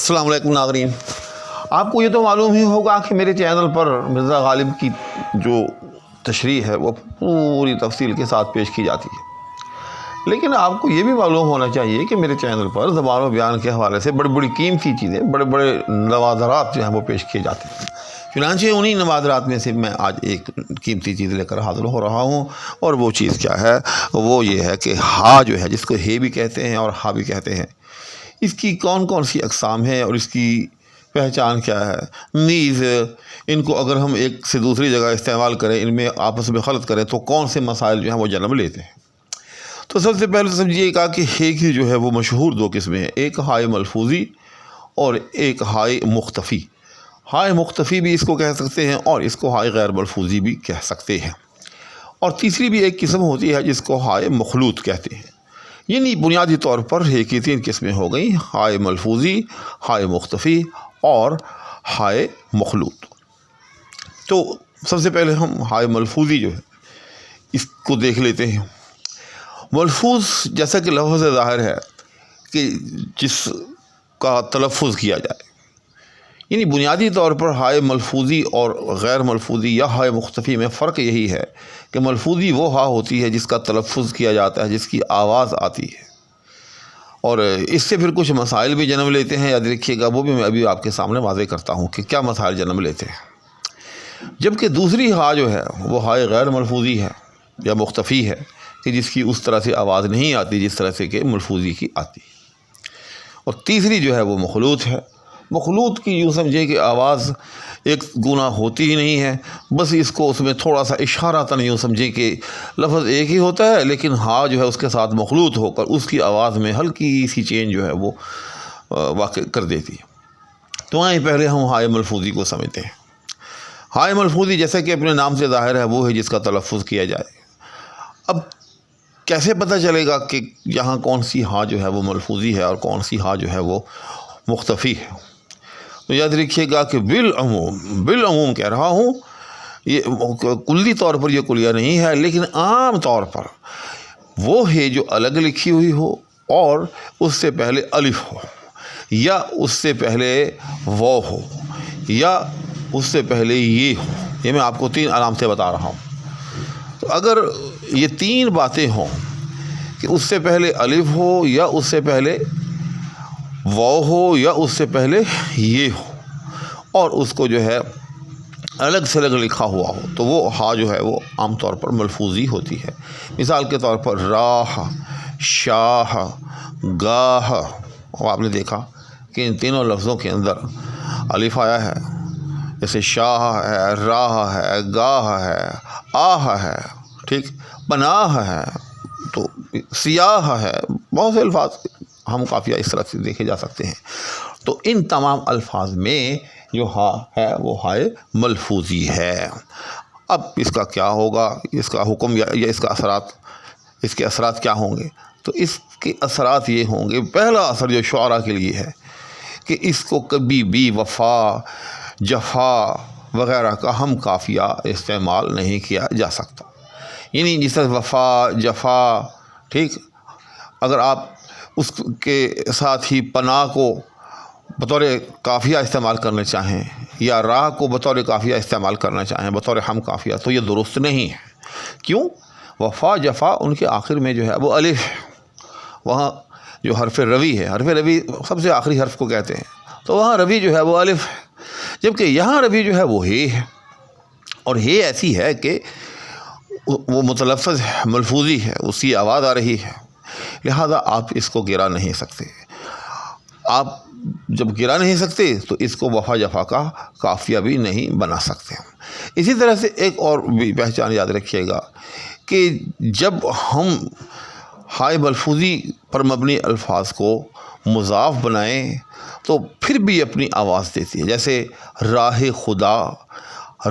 السلام علیکم ناظرین، آپ کو یہ تو معلوم ہی ہوگا کہ میرے چینل پر مرزا غالب کی جو تشریح ہے وہ پوری تفصیل کے ساتھ پیش کی جاتی ہے، لیکن آپ کو یہ بھی معلوم ہونا چاہیے کہ میرے چینل پر زبان و بیان کے حوالے سے بڑی بڑی قیمتی چیزیں، بڑے بڑے نوادرات جو ہیں وہ پیش کیے جاتے ہیں۔ چنانچہ انہی نوادرات میں سے میں آج ایک قیمتی چیز لے کر حاضر ہو رہا ہوں، اور وہ چیز کیا ہے؟ وہ یہ ہے کہ ہا جو ہے، جس کو ہے بھی کہتے ہیں اور ہا بھی کہتے ہیں، اس کی کون کون سی اقسام ہیں اور اس کی پہچان کیا ہے؟ نیز ان کو اگر ہم ایک سے دوسری جگہ استعمال کریں، ان میں آپس میں خلط کریں تو کون سے مسائل جو ہیں وہ جنم لیتے ہیں۔ تو سب سے پہلے سمجھیے گا کہ ہے کی جو ہے وہ مشہور دو قسمیں ہیں، ایک ہائے ملفوظی اور ایک ہائے مختفی۔ ہائے مختفی بھی اس کو کہہ سکتے ہیں اور اس کو ہائے غیر ملفوظی بھی کہہ سکتے ہیں، اور تیسری بھی ایک قسم ہوتی ہے جس کو ہائے مخلوط کہتے ہیں۔ یعنی بنیادی طور پر ہے کی تین قسمیں ہو گئیں، ہائے ملفوظی، ہائے مختفی اور ہائے مخلوط۔ تو سب سے پہلے ہم ہائے ملفوظی جو ہے اس کو دیکھ لیتے ہیں۔ ملفوظ جیسا کہ لفظ ظاہر ہے کہ جس کا تلفظ کیا جائے، یعنی بنیادی طور پر ہائے ملفوظی اور غیر ملفوظی یا ہائے مختفی میں فرق یہی ہے کہ ملفوظی وہ ہا ہوتی ہے جس کا تلفظ کیا جاتا ہے، جس کی آواز آتی ہے، اور اس سے پھر کچھ مسائل بھی جنم لیتے ہیں۔ یاد رکھیے گا، وہ بھی میں ابھی آپ کے سامنے واضح کرتا ہوں کہ کیا مسائل جنم لیتے ہیں۔ جبکہ دوسری ہا جو ہے وہ ہائے غیر ملفوظی ہے یا مختفی ہے، کہ جس کی اس طرح سے آواز نہیں آتی جس طرح سے کہ ملفوظی کی آتی، اور تیسری جو ہے وہ مخلوط ہے۔ مخلوط کی یوں سمجھے کہ آواز ایک گنا ہوتی ہی نہیں ہے، بس اس کو اس میں تھوڑا سا اشاراتاً یوں سمجھے کہ لفظ ایک ہی ہوتا ہے، لیکن ہا جو ہے اس کے ساتھ مخلوط ہو کر اس کی آواز میں ہلکی سی چینج جو ہے وہ واقع کر دیتی ہے۔ تو آئیں پہلے ہم ہائے ملفوظی کو سمجھتے ہیں۔ ہائے ملفوظی جیسا کہ اپنے نام سے ظاہر ہے وہ ہے جس کا تلفظ کیا جائے۔ اب کیسے پتہ چلے گا کہ یہاں کون سی ہا جو ہے وہ ملفوظی ہے اور کون سی ہا جو ہے وہ مختفی ہے؟ تو یاد رکھیے گا کہ بالعموم کہہ رہا ہوں، یہ کلی طور پر یہ کلیہ نہیں ہے، لیکن عام طور پر وہ ہے جو الگ لکھی ہوئی ہو اور اس سے پہلے الف ہو، یا اس سے پہلے واو ہو، یا اس سے پہلے یہ ہو۔ یہ میں آپ کو تین علامتیں بتا رہا ہوں۔ تو اگر یہ تین باتیں ہوں کہ اس سے پہلے الف ہو، یا اس سے پہلے واو ہو، یا اس سے پہلے یہ ہو، اور اس کو جو ہے الگ سے الگ لکھا ہوا ہو، تو وہ ہا جو ہے وہ عام طور پر ملفوظی ہوتی ہے۔ مثال کے طور پر راہ، شاہ، گاہ، اور آپ نے دیکھا کہ ان تینوں لفظوں کے اندر الف آیا ہے، جیسے شاہ ہے، راہ ہے، گاہ ہے، آہ ہے، ٹھیک، پناہ ہے، تو سیاہ ہے، بہت سے الفاظ ہم قافیہ اس طرح سے دیکھے جا سکتے ہیں۔ تو ان تمام الفاظ میں جو ہا ہے وہ ہائے ملفوظی ہے۔ اب اس کا کیا ہوگا، اس کا حکم یا اس کا اثرات، اس کے اثرات کیا ہوں گے؟ تو اس کے اثرات یہ ہوں گے، پہلا اثر جو شعراء کے لیے ہے کہ اس کو کبھی بھی وفا، جفا وغیرہ کا ہم قافیہ استعمال نہیں کیا جا سکتا۔ یعنی جس طرح وفا، جفا، ٹھیک، اگر آپ اس کے ساتھ ہی پناہ کو بطور قافیہ استعمال کرنا چاہیں، یا راہ کو بطور قافیہ استعمال کرنا چاہیں بطور ہم قافیہ، تو یہ درست نہیں ہے۔ کیوں؟ وفا، جفا ان کے آخر میں جو ہے وہ الف ہے، وہاں جو حرف روی ہے، حرف روی سب سے آخری حرف کو کہتے ہیں، تو وہاں روی جو ہے وہ الف ہے، جبکہ یہاں روی جو ہے وہ ہے، اور ہے ایسی ہے کہ وہ متلفظ ملفوظی ہے، اس کی آواز آ رہی ہے، لہذا آپ اس کو گرا نہیں سکتے۔ آپ جب گرا نہیں سکتے تو اس کو وفا جفا کا قافیہ بھی نہیں بنا سکتے۔ اسی طرح سے ایک اور بھی پہچان یاد رکھیے گا کہ جب ہم ہائے ملفوظی پر مبنی الفاظ کو مضاف بنائیں تو پھر بھی اپنی آواز دیتی ہے، جیسے راہ خدا،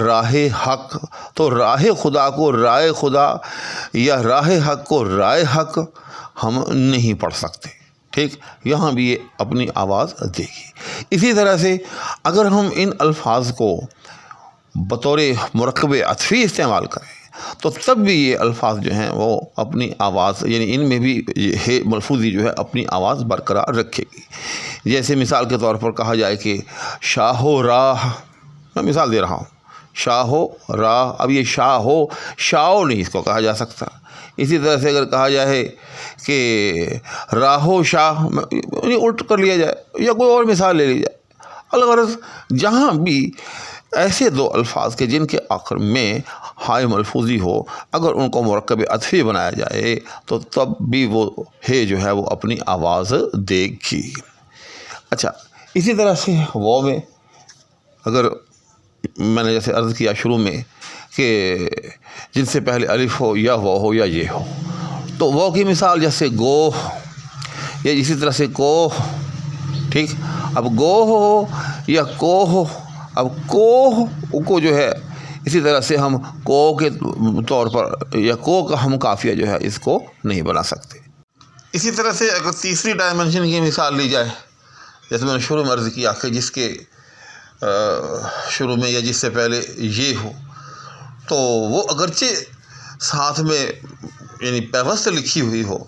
راہ حق، تو راہ خدا کو رائے خدا یا راہ حق کو رائے حق ہم نہیں پڑھ سکتے، ٹھیک، یہاں بھی یہ اپنی آواز دے گی۔ اسی طرح سے اگر ہم ان الفاظ کو بطور مرکب عطفی استعمال کریں تو تب بھی یہ الفاظ جو ہیں وہ اپنی آواز یعنی ان میں بھی ہے ملفوظی جو ہے اپنی آواز برقرار رکھے گی. جیسے مثال کے طور پر کہا جائے کہ شاہ و راہ، میں مثال دے رہا ہوں، شاہ و راہ. اب یہ شاہو نہیں اس کو کہا جا سکتا. اسی طرح سے اگر کہا جائے کہ راہ و شاہ، یعنی الٹ کر لیا جائے یا کوئی اور مثال لے لی جائے. الغرض جہاں بھی ایسے دو الفاظ کے جن کے آخر میں ہائے ملفوظی ہو، اگر ان کو مرکب عطفی بنایا جائے تو تب بھی وہ ہے جو ہے وہ اپنی آواز دے گی. اچھا، اسی طرح سے وہ میں اگر میں نے جیسے عرض کیا شروع میں کہ جن سے پہلے الف ہو یا وہ ہو یا یہ ہو، تو وہ کی مثال جیسے گو یا اسی طرح سے کو، ٹھیک. اب گو ہو یا کو ہو، اب کو جو ہے اسی طرح سے ہم کو کے طور پر یا کو کا ہم قافیہ جو ہے اس کو نہیں بنا سکتے. اسی طرح سے اگر تیسری ڈائمنشن کی مثال لی جائے، جیسے میں نے شروع میں عرض کیا کہ جس کے شروع میں یا جس سے پہلے یہ ہو، تو وہ اگرچہ ساتھ میں یعنی پیوست لکھی ہوئی ہو،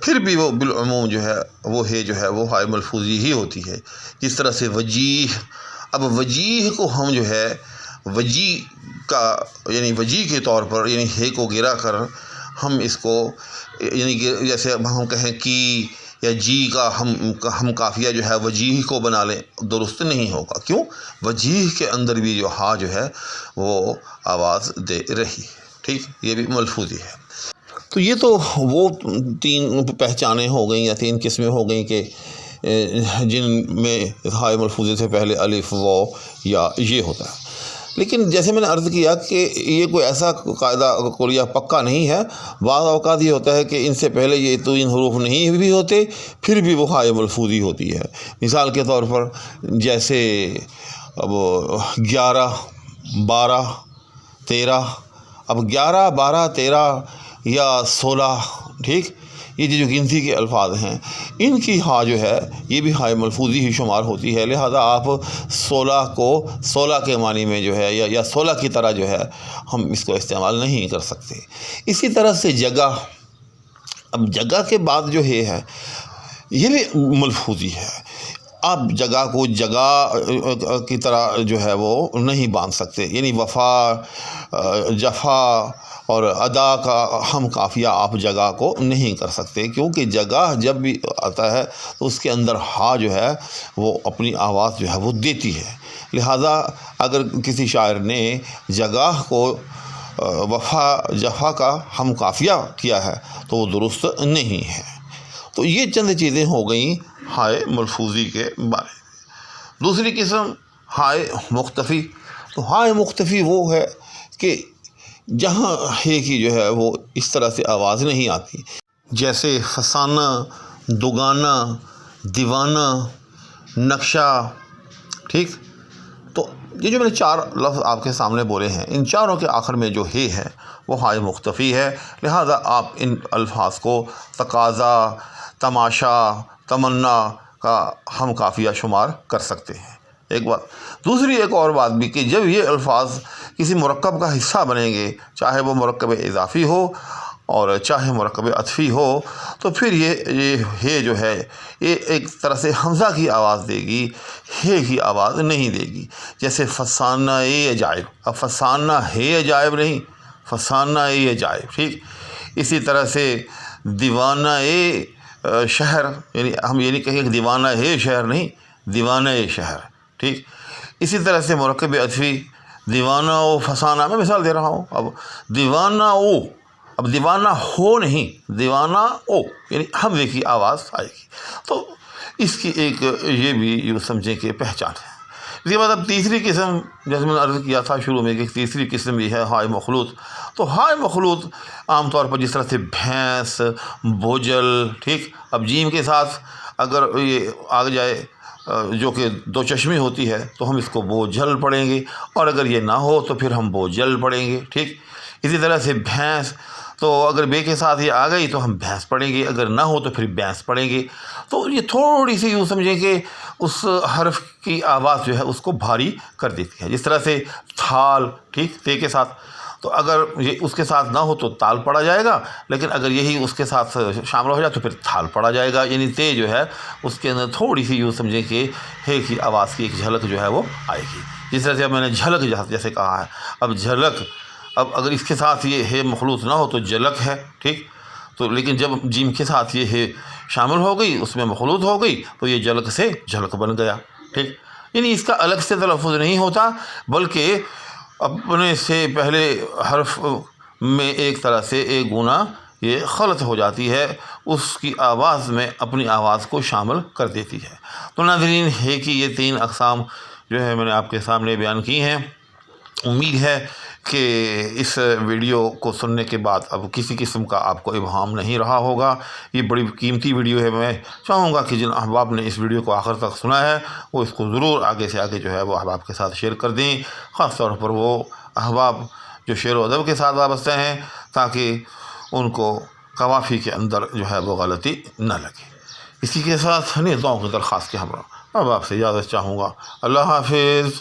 پھر بھی وہ بالعموم جو ہے وہ ہے جو ہے وہ ہائے ملفوظی ہی ہوتی ہے. جس طرح سے وجیح. اب وجیح کو ہم جو ہے وجی کا یعنی وجی کے طور پر یعنی ہے کو گرا کر ہم اس کو یعنی کہ جیسے ہم کہیں کی یا جی کا ہم قافیہ جو ہے وجیح کو بنا لیں، درست نہیں ہوگا. کیوں؟ وجیح کے اندر بھی جو ہا جو ہے وہ آواز دے رہی، ٹھیک. یہ بھی ملفوظی ہے. تو یہ تو وہ تین پہچانیں ہو گئیں یا تین قسمیں ہو گئیں کہ جن میں ہائے ملفوظی سے پہلے الف و یا یہ ہوتا ہے. لیکن جیسے میں نے عرض کیا کہ یہ کوئی ایسا قاعدہ کلیہ پکا نہیں ہے. بعض اوقات یہ ہوتا ہے کہ ان سے پہلے یہ تو ان حروف نہیں بھی ہوتے، پھر بھی وہ ہائے ملفوظی ہوتی ہے. مثال کے طور پر جیسے اب 11 12 13. اب 11 12 13 یا 16، ٹھیک. یہ جو گنتی کے الفاظ ہیں ان کی ہا جو ہے یہ بھی ہائے ملفوظی ہی شمار ہوتی ہے. لہذا آپ 16 کو 16 کے معنی میں جو ہے یا 16 کی طرح جو ہے ہم اس کو استعمال نہیں کر سکتے. اسی طرح سے جگہ. اب جگہ کے بعد جو ہے یہ بھی ملفوظی ہے. آپ جگہ کو جگہ کی طرح جو ہے وہ نہیں باندھ سکتے. یعنی وفا، جفا اور ادا کا ہم قافیہ آپ جگہ کو نہیں کر سکتے، کیونکہ جگہ جب بھی آتا ہے تو اس کے اندر ہا جو ہے وہ اپنی آواز جو ہے وہ دیتی ہے. لہذا اگر کسی شاعر نے جگہ کو وفا جفا کا ہم قافیہ کیا ہے تو وہ درست نہیں ہے. تو یہ چند چیزیں ہو گئیں ہائے ملفوظی کے بارے میں. دوسری قسم ہائے مختفی. تو ہائے مختفی وہ ہے کہ جہاں ہے کی جو ہے وہ اس طرح سے آواز نہیں آتی، جیسے فسانہ، دگانہ، دیوانہ، نقشہ، ٹھیک. تو یہ جو میں نے 4 لفظ آپ کے سامنے بولے ہیں، ان چاروں کے آخر میں جو ہے وہ ہائے مختفی ہے. لہذا آپ ان الفاظ کو تقاضا، تماشا، تمنا کا ہم قافیہ شمار کر سکتے ہیں. ایک بات. دوسری ایک اور بات بھی کہ جب یہ الفاظ کسی مرکب کا حصہ بنیں گے، چاہے وہ مرکب اضافی ہو اور چاہے مرکب عطفی ہو، تو پھر یہ ہے جو ہے یہ ایک طرح سے حمزہ کی آواز دے گی، ہے کی آواز نہیں دے گی. جیسے فسانہ عجائب. اب فسانہ ہے عجائب نہیں، فسانہ عجائب، ٹھیک. اسی طرح سے دیوانہ شہر، یعنی ہم یہ نہیں کہیں کہ دیوانہ ہے شہر، نہیں، دیوانہ شہر، ٹھیک. اسی طرح سے مرکب عطفی دیوانہ او فسانہ. میں مثال دے رہا ہوں. اب دیوانہ او، اب دیوانہ ہو نہیں، دیوانہ او، یعنی حمزے کی آواز آئے گی. تو اس کی ایک یہ بھی یوں سمجھیں کہ پہچان ہے. اس کے بعد اب تیسری قسم، جیسے میں نے عرض کیا تھا شروع میں کہ تیسری قسم یہ ہے ہائے مخلوط. تو ہائے مخلوط عام طور پر جس طرح سے بھینس، بوجھل، ٹھیک. اب جیم کے ساتھ اگر یہ آ جائے جو کہ 2 چشمی ہوتی ہے تو ہم اس کو بوجھل پڑھیں گے، اور اگر یہ نہ ہو تو پھر ہم بوجھل پڑھیں گے، ٹھیک. اسی طرح سے بھینس، تو اگر بے کے ساتھ یہ آ گئی تو ہم بھینس پڑھیں گے، اگر نہ ہو تو پھر بینس پڑھیں گے. تو یہ تھوڑی سی یوں سمجھیں کہ اس حرف کی آواز جو ہے اس کو بھاری کر دیتی ہے. جس طرح سے تھال، ٹھیک، تے کے ساتھ. تو اگر یہ اس کے ساتھ نہ ہو تو تال پڑا جائے گا، لیکن اگر یہی اس کے ساتھ شامل ہو جائے تو پھر تھال پڑا جائے گا، یعنی تے جو ہے اس کے اندر تھوڑی سی یوں سمجھیں کہ ہے کی آواز کی ایک جھلک جو ہے وہ آئے گی۔ جس طرح سے میں نے جھلک جیسے کہا ہے، اب جھلک، اب اگر اس کے ساتھ یہ ہے مخلوط نہ ہو تو جلک ہے، ٹھیک، تو لیکن جب جیم کے ساتھ یہ ہے شامل ہو گئی، اس میں مخلوط ہو گئی، تو یہ جلک سے جھلک بن گیا، ٹھیک، یعنی اس کا الگ سے تلفظ نہیں ہوتا، بلکہ اپنے سے پہلے حرف میں ایک طرح سے ایک گنا یہ خلط ہو جاتی ہے، اس کی آواز میں اپنی آواز کو شامل کر دیتی ہے۔ تو ناظرین، ہے کہ یہ 3 اقسام جو ہے میں نے آپ کے سامنے بیان کی ہیں۔ امید ہے کہ اس ویڈیو کو سننے کے بعد اب کسی قسم کا آپ کو ابہام نہیں رہا ہوگا۔ یہ بڑی قیمتی ویڈیو ہے، میں چاہوں گا کہ جن احباب نے اس ویڈیو کو آخر تک سنا ہے وہ اس کو ضرور آگے سے آگے جو ہے وہ احباب کے ساتھ شیئر کر دیں، خاص طور پر وہ احباب جو شعر و ادب کے ساتھ وابستہ ہیں، تاکہ ان کو قوافی کے اندر جو ہے وہ غلطی نہ لگے۔ اسی کے ساتھ دعاؤں کی درخواست کے ہمراہ اب آپ سے اجازت چاہوں گا۔ اللہ حافظ۔